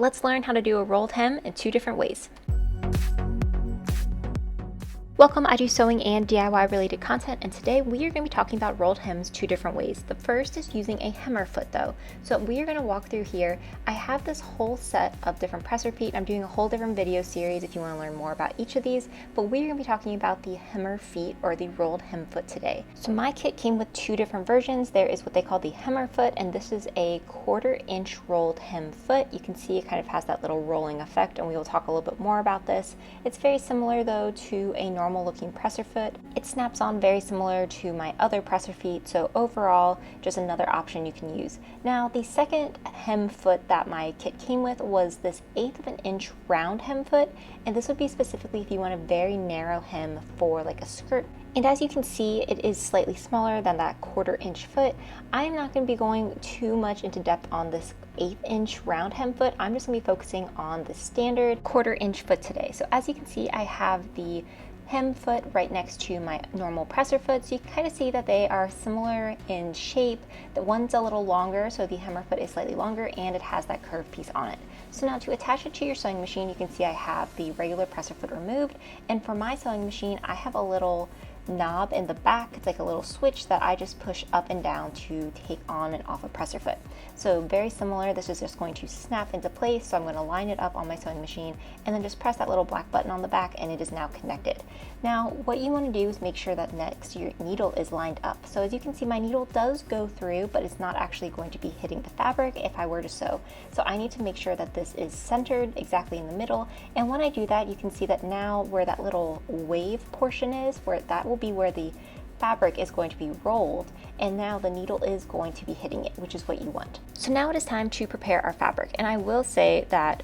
let's learn how to do a rolled hem in 2 different ways. Welcome, I do sewing and DIY related content, and today we are going to be talking about rolled hems 2 different ways. The first is using a hemmer foot though. So we are going to walk through here. I have this whole set of different presser feet. I'm doing a whole different video series if you want to learn more about each of these, but we're going to be talking about the hemmer feet or the rolled hem foot today. So my kit came with 2 different versions. There is what they call the hemmer foot, and this is a 1/4 inch rolled hem foot. You can see it kind of has that little rolling effect, and we will talk a little bit more about this. It's very similar though to a normal looking presser foot. It snaps on very similar to my other presser feet, so overall just another option you can use. Now the second hem foot that my kit came with was this 1/8 of an inch round hem foot, and this would be specifically if you want a very narrow hem for like a skirt. And as you can see, it is slightly smaller than that 1/4 inch foot. I'm not going to be going too much into depth on this 1/8 inch round hem foot. I'm just going to be focusing on the standard 1/4 inch foot today. So as you can see, I have the hem foot right next to my normal presser foot, so you can kind of see that they are similar in shape. The one's a little longer, so the hemmer foot is slightly longer, and it has that curved piece on it. So now to attach it to your sewing machine, you can see I have the regular presser foot removed, and for my sewing machine I have a little knob in the back. It's like a little switch that I just push up and down to take on and off a presser foot. So very similar, this is just going to snap into place, so I'm going to line it up on my sewing machine and then just press that little black button on the back and it is now connected. Now what you want to do is make sure that next your needle is lined up. So as you can see, my needle does go through, but it's not actually going to be hitting the fabric if I were to sew. So I need to make sure that this is centered exactly in the middle, and when I do that, you can see that now where that little wave portion is, where that will be where the fabric is going to be rolled, and now the needle is going to be hitting it, which is what you want. So now it is time to prepare our fabric, and I will say that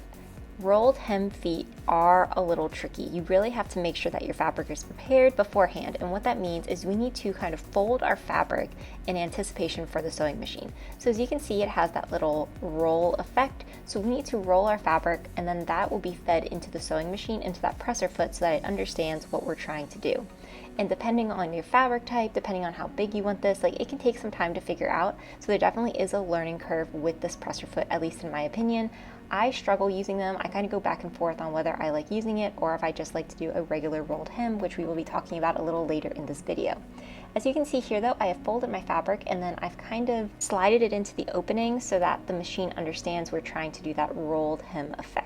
rolled hem feet are a little tricky. You really have to make sure that your fabric is prepared beforehand, and what that means is we need to kind of fold our fabric in anticipation for the sewing machine. So as you can see, it has that little roll effect, so we need to roll our fabric, and then that will be fed into the sewing machine, into that presser foot, so that it understands what we're trying to do. And depending on your fabric type, depending on how big you want this, like it can take some time to figure out. So there definitely is a learning curve with this presser foot, at least in my opinion. I struggle using them. I kind of go back and forth on whether I like using it or if I just like to do a regular rolled hem, which we will be talking about a little later in this video. As you can see here though, I have folded my fabric and then I've kind of slided it into the opening so that the machine understands we're trying to do that rolled hem effect.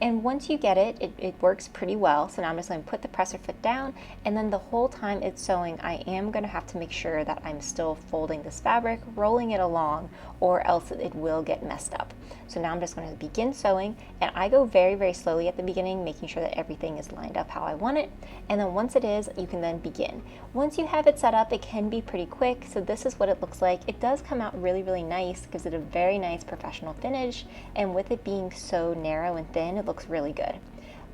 And once you get it, it works pretty well. So now I'm just going to put the presser foot down, and then the whole time it's sewing, I am going to have to make sure that I'm still folding this fabric, rolling it along, or else it will get messed up. So now I'm just going to begin sewing, and I go very, very slowly at the beginning, making sure that everything is lined up how I want it. And then once it is, you can then begin. Once you have it set up, it can be pretty quick. So this is what it looks like. It does come out really, really nice, gives it a very nice professional finish, and with it being so narrow and thin, it looks really good.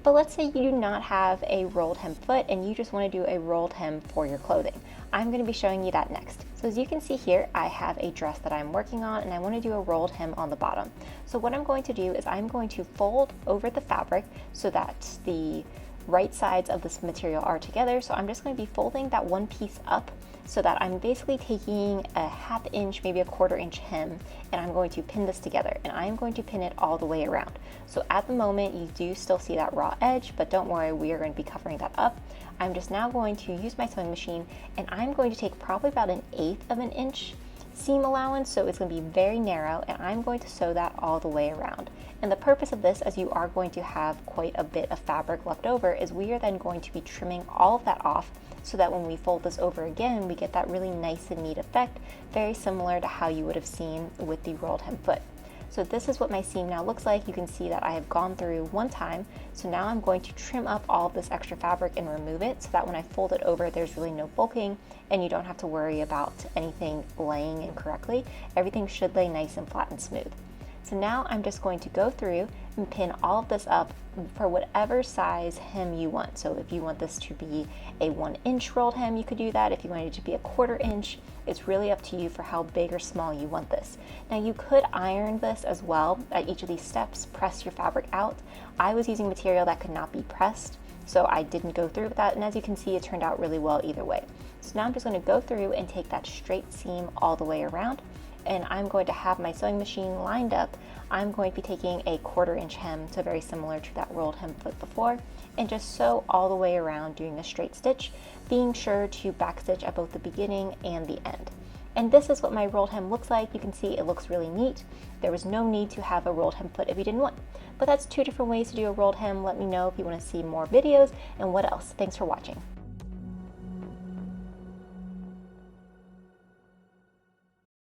But let's say you do not have a rolled hem foot and you just want to do a rolled hem for your clothing. I'm going to be showing you that next. So as you can see here, I have a dress that I'm working on and I want to do a rolled hem on the bottom. So what I'm going to do is I'm going to fold over the fabric so that the right sides of this material are together. So I'm just going to be folding that one piece up so that I'm basically taking a 1/2 inch, maybe a 1/4 inch hem, and I'm going to pin this together, and I'm going to pin it all the way around. So at the moment you do still see that raw edge, but don't worry, we are going to be covering that up. I'm just now going to use my sewing machine, and I'm going to take probably about 1/8 of an inch seam allowance, so it's going to be very narrow, and I'm going to sew that all the way around. And the purpose of this, as you are going to have quite a bit of fabric left over, is we are then going to be trimming all of that off so that when we fold this over again, we get that really nice and neat effect, very similar to how you would have seen with the rolled hem foot. So this is what my seam now looks like. You can see that I have gone through one time, so now I'm going to trim up all of this extra fabric and remove it so that when I fold it over, there's really no bulking and you don't have to worry about anything laying incorrectly. Everything should lay nice and flat and smooth. So now I'm just going to go through and pin all of this up for whatever size hem you want. So if you want this to be a 1 inch rolled hem, you could do that. If you wanted it to be a 1/4 inch, it's really up to you for how big or small you want this. Now you could iron this as well at each of these steps, press your fabric out. I was using material that could not be pressed, so I didn't go through with that, and as you can see, it turned out really well either way. So now I'm just going to go through and take that straight seam all the way around, and I'm going to have my sewing machine lined up, I'm going to be taking a 1/4 inch hem, so very similar to that rolled hem foot before, and just sew all the way around doing a straight stitch, being sure to backstitch at both the beginning and the end. And this is what my rolled hem looks like. You can see it looks really neat. There was no need to have a rolled hem foot if you didn't want. But that's 2 different ways to do a rolled hem. Let me know if you want to see more videos and what else. Thanks for watching.